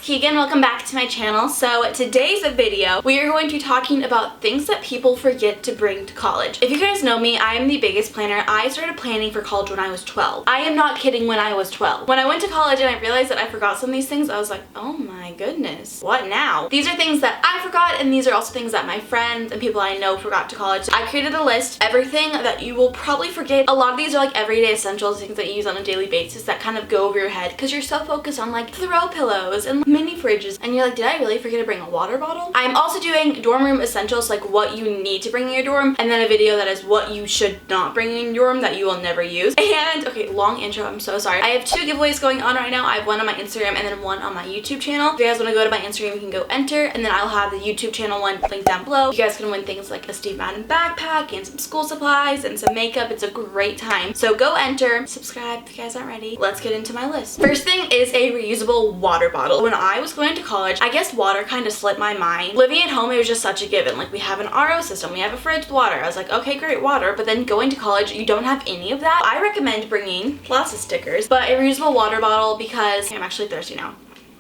Keegan. Welcome back to my channel. So today's video, we are going to be talking about things that people forget to bring to college. If you guys know me, I am the biggest planner. I started planning for college when I was 12. I am not kidding, when I was 12. When I went to college and I realized that I forgot some of these things, I was like, oh my goodness, what now? These are things that I forgot, and these are also things that my friends and people I know forgot to college. I created a list, everything that you will probably forget. A lot of these are like everyday essentials, things that you use on a daily basis that kind of go over your head because you're so focused on like throw pillows and mini fridges, and you're like, did I really forget to bring a water bottle? I'm also doing dorm room essentials, like what you need to bring in your dorm, and then a video that is what you should not bring in your dorm that you will never use. And okay, long intro, I'm so sorry. I have two giveaways going on right now. I have one on my Instagram and then one on my YouTube channel. If you guys want to go to my Instagram, you can go enter, and then I'll have the YouTube channel one linked down below. You guys can win things like a Steve Madden backpack and some school supplies and some makeup. It's a great time. So go enter, subscribe if you guys aren't ready. Let's get into my list. First thing is a reusable water bottle. When I was going to college, I guess water kind of slipped my mind. Living at home, it was just such a given. Like, we have an RO system, we have a fridge with water. I was like, okay, great, water. But then going to college, you don't have any of that. I recommend bringing lots of stickers, but a reusable water bottle because I'm actually thirsty now.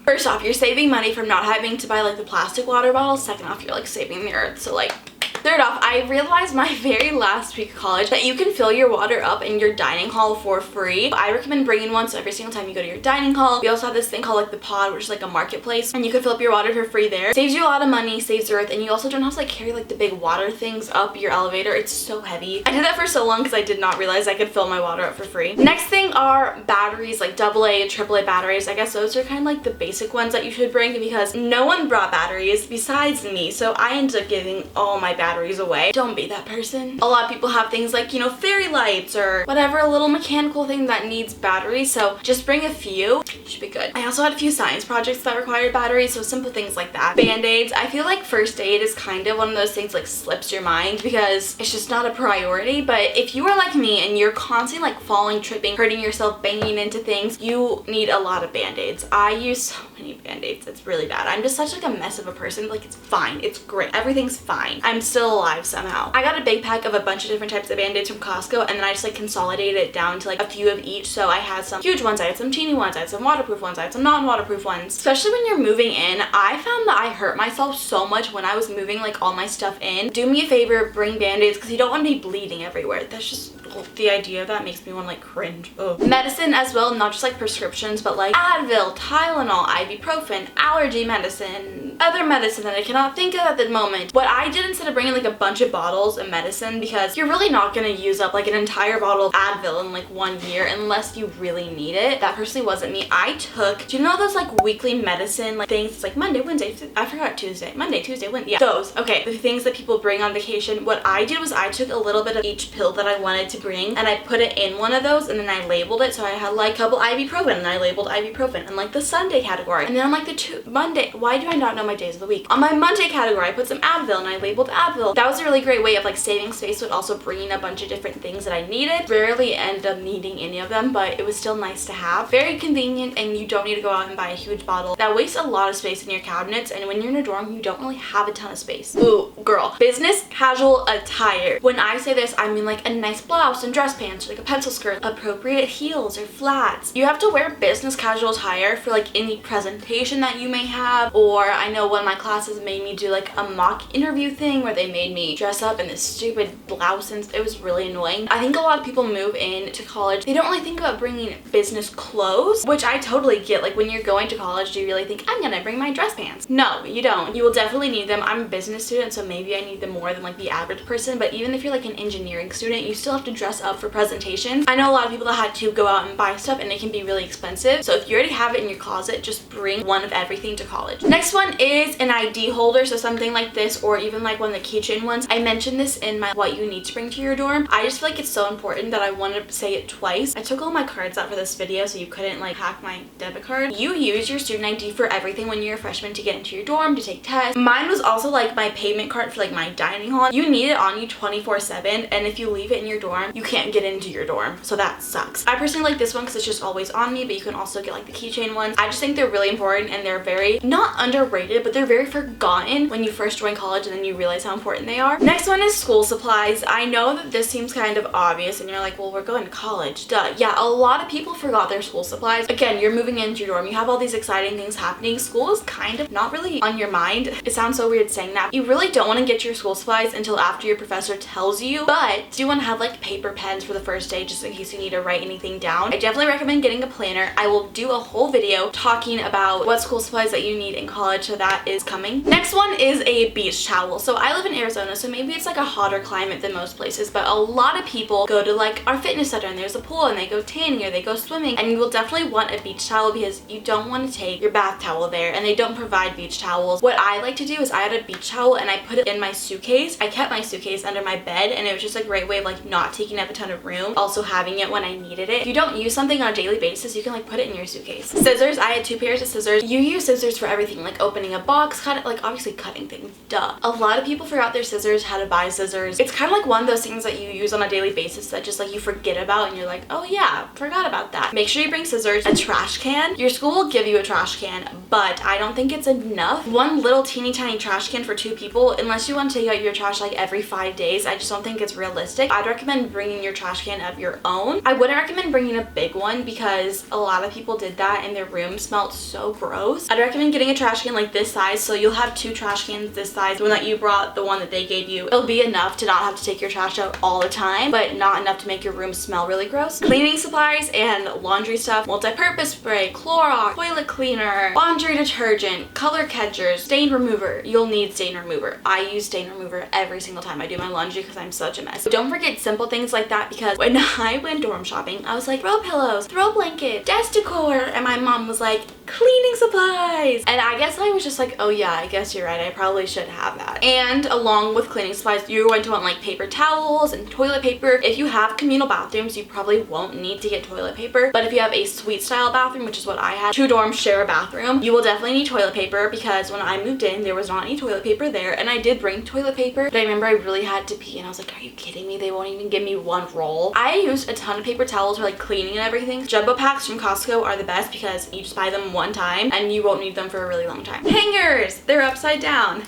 First off, you're saving money from not having to buy like the plastic water bottles. Second off, you're like saving the earth. So like, third off, I realized my very last week of college that you can fill your water up in your dining hall for free. I recommend bringing one, so every single time you go to your dining hall. We also have this thing called like the pod, which is like a marketplace, and you can fill up your water for free there. Saves you a lot of money, saves the earth, and you also don't have to like carry like the big water things up your elevator. It's so heavy. I did that for so long because I did not realize I could fill my water up for free. Next thing are batteries, like AA and AAA batteries. I guess those are kind of like the basic ones that you should bring because no one brought batteries besides me, so I ended up giving all my batteries away. Don't be that person. A lot of people have things like, you know, fairy lights or whatever, a little mechanical thing that needs batteries, so just bring a few. Should be good. I also had a few science projects that required batteries, so simple things like that. Band-aids. I feel like first aid is kind of one of those things like slips your mind because it's just not a priority, but if you are like me and you're constantly like falling, tripping, hurting yourself, banging into things, you need a lot of band-aids. I use so many band-aids. It's really bad. I'm just such like a mess of a person. Like, it's fine. It's great. Everything's fine. I'm still alive somehow. I got a big pack of a bunch of different types of band-aids from Costco, and then I just like consolidated it down to like a few of each. So I had some huge ones, I had some teeny ones, I had some waterproof ones, I had some non-waterproof ones. Especially when you're moving in, I found that I hurt myself so much when I was moving like all my stuff in. Do me a favor, bring band-aids because you don't want to be bleeding everywhere. That's just the idea of that makes me want to like cringe. Ugh. Medicine as well, not just like prescriptions, but like Advil, Tylenol, ibuprofen, allergy medicine, other medicine that I cannot think of at the moment. What I did instead of bringing like a bunch of bottles of medicine, because you're really not going to use up like an entire bottle of Advil in like 1 year unless you really need it. That personally wasn't me. I took, do you know those like weekly medicine like things? It's like Monday, Wednesday, I forgot Tuesday, Monday, Tuesday, Wednesday. Yeah, those. Okay, the things that people bring on vacation. What I did was I took a little bit of each pill that I wanted to bring and I put it in one of those, and then I labeled it. So I had like a couple ibuprofen, and I labeled ibuprofen and like the Sunday category, and then on like the Monday, why do I not know my days of the week? On my Monday category, I put some Advil and I labeled Advil. That was a really great way of like saving space, but also bringing a bunch of different things that I needed. Rarely ended up needing any of them, but it was still nice to have. Very convenient, and you don't need to go out and buy a huge bottle. That wastes a lot of space in your cabinets, and when you're in a dorm, you don't really have a ton of space. Ooh, girl. Business casual attire. When I say this, I mean like a nice blouse and dress pants, or like a pencil skirt, appropriate heels or flats. You have to wear business casual attire for like any presentation that you may have, or I know one of my classes made me do like a mock interview thing where they made me dress up in this stupid blouse, and it was really annoying. I think a lot of people move into college, they don't really think about bringing business clothes, which I totally get. Like, when you're going to college, do you really think I'm gonna bring my dress pants? No, you don't. You will definitely need them. I'm a business student, so maybe I need them more than like the average person, but even if you're like an engineering student, you still have to dress up for presentations. I know a lot of people that had to go out and buy stuff, and it can be really expensive, so if you already have it in your closet, just bring one of everything to college. Next one is an ID holder, so something like this, or even like one of the keychain ones. I mentioned this in my what you need to bring to your dorm. I just feel like it's so important that I wanted to say it twice. I took all my cards out for this video so you couldn't like hack my debit card. You use your student ID for everything when you're a freshman, to get into your dorm, to take tests. Mine was also like my payment card for like my dining hall. You need it on you 24/7, and if you leave it in your dorm, you can't get into your dorm, so that sucks. I personally like this one because it's just always on me, but you can also get like the keychain ones. I just think they're really important, and they're very, not underrated, but they're very forgotten when you first join college and then you realize how important they are. Next one is school supplies. I know that this seems kind of obvious and you're like, well, we're going to college, duh. Yeah, a lot of people forgot their school supplies. Again, you're moving into your dorm, you have all these exciting things happening. School is kind of not really on your mind. It sounds so weird saying that. You really don't want to get your school supplies until after your professor tells you, but do you want to have like paper pens for the first day just in case you need to write anything down? I definitely recommend getting a planner. I will do a whole video talking about what school supplies that you need in college, so that is coming. Next one is a beach towel. So I live in Arizona, so maybe it's like a hotter climate than most places, but a lot of people go to like our fitness center and there's a pool and they go tanning or they go swimming, and you will definitely want a beach towel because you don't want to take your bath towel there, and they don't provide beach towels. What I like to do is I had a beach towel and I put it in my suitcase. I kept my suitcase under my bed, and it was just a great way of like not taking up a ton of room, also having it when I needed it. If you don't use something on a daily basis, you can like put it in your suitcase. Scissors. I had 2 pairs of scissors. You use scissors for everything, like opening a box, cut it, like obviously cutting things, duh. A lot of people forgot their scissors, how to buy scissors. It's kind of like one of those things that you use on a daily basis that just like you forget about and you're like, oh yeah, forgot about that. Make sure you bring scissors, a trash can. Your school will give you a trash can, but I don't think it's enough. One little teeny tiny trash can for 2 people, unless you want to take out your trash like every 5 days, I just don't think it's realistic. I'd recommend bringing your trash can of your own. I wouldn't recommend bringing a big one because a lot of people did that and their room smelled so gross. I'd recommend getting a trash can like this size, so you'll have 2 trash cans this size. The one that you brought, the one that they gave you, it'll be enough to not have to take your trash out all the time, but not enough to make your room smell really gross. Cleaning supplies and laundry stuff, multi-purpose spray, Clorox, toilet cleaner, laundry detergent, color catchers, stain remover. You'll need stain remover. I use stain remover every single time I do my laundry because I'm such a mess. Don't forget simple things like that, because when I went dorm shopping, I was like, throw pillows, throw blankets, desk decor, and my mom was like, cleaning supplies. And I guess I was just like, oh yeah, I guess you're right, I probably should have that. And along with cleaning supplies, you're going to want like paper towels and toilet paper. If you have communal bathrooms, you probably won't need to get toilet paper, but if you have a suite style bathroom, which is what I had, 2 dorms share a bathroom, you will definitely need toilet paper, because when I moved in, there was not any toilet paper there, and I did bring toilet paper, but I remember I really had to pee and I was like, are you kidding me? They won't even give me 1 roll. I used a ton of paper towels for like cleaning and everything. Jumbo packs from Costco are the best because you just buy them one time and you won't need them for a really long time. Hangers! They're upside down.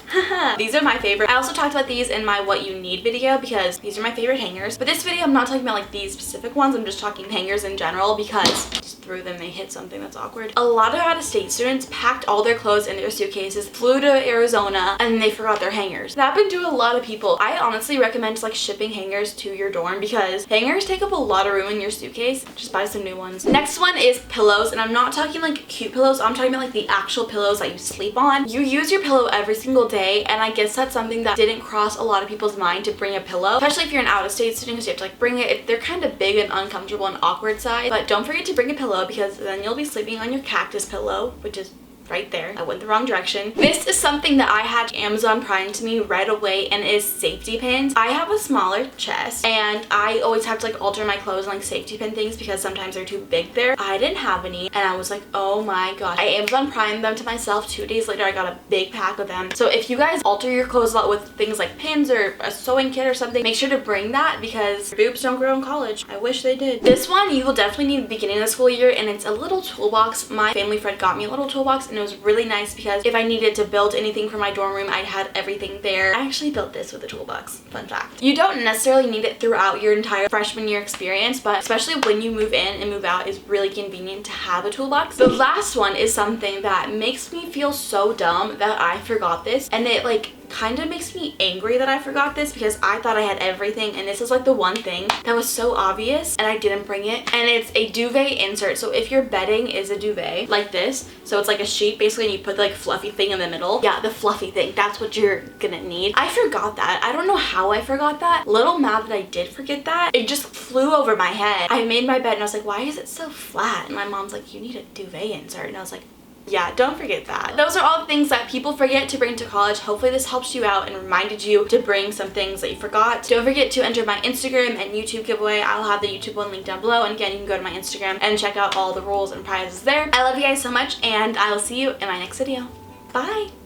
These are my favorite. I also talked about these in my what you need video because these are my favorite hangers. But this video I'm not talking about like these specific ones, I'm just talking hangers in general because just through them they hit something that's awkward. A lot of out-of-state students packed all their clothes in their suitcases, flew to Arizona, and they forgot their hangers. That happened to a lot of people. I honestly recommend like shipping hangers to your dorm because hangers take up a lot of room in your suitcase. Just buy some new ones. Next one is pillows, and I'm not talking like cute pillows, I'm talking about like the actual pillows that you sleep on. You use your pillow every single day, and I guess that's something that didn't cross a lot of people's mind, to bring a pillow, especially if you're an out-of-state student, because you have to like bring it. They're kind of big and uncomfortable and awkward size, but don't forget to bring a pillow because then you'll be sleeping on your cactus pillow, which is right there. I went the wrong direction. This is something that I had Amazon Prime to me right away, and is safety pins. I have a smaller chest and I always have to like alter my clothes and like safety pin things because sometimes they're too big there. I didn't have any and I was like, oh my gosh. I Amazon Primed them to myself. 2 days later I got a big pack of them. So if you guys alter your clothes a lot with things like pins or a sewing kit or something, make sure to bring that because boobs don't grow in college. I wish they did. This one you will definitely need at the beginning of the school year, and it's a little toolbox. My family friend got me a little toolbox and it was really nice because if I needed to build anything for my dorm room, I had everything there. I actually built this with a toolbox. Fun fact. You don't necessarily need it throughout your entire freshman year experience, but especially when you move in and move out, it's really convenient to have a toolbox. The last one is something that makes me feel so dumb that I forgot this, and it like kind of makes me angry that I forgot this because I thought I had everything, and this is like the one thing that was so obvious and I didn't bring it, and it's a duvet insert. So if your bedding is a duvet like this, so it's like a sheet basically, and you put the like fluffy thing in the middle, yeah, the fluffy thing, that's what you're gonna need. I forgot that. I don't know how I forgot that. Little mad that I did forget that. It just flew over my head. I made my bed and I was like, why is it so flat? And my mom's like, you need a duvet insert, and I was like, yeah, don't forget that. Those are all the things that people forget to bring to college. Hopefully this helps you out and reminded you to bring some things that you forgot. Don't forget to enter my Instagram and YouTube giveaway. I'll have the YouTube one linked down below, and again, you can go to my Instagram and check out all the rules and prizes there. I love you guys so much, and I will see you in my next video. Bye!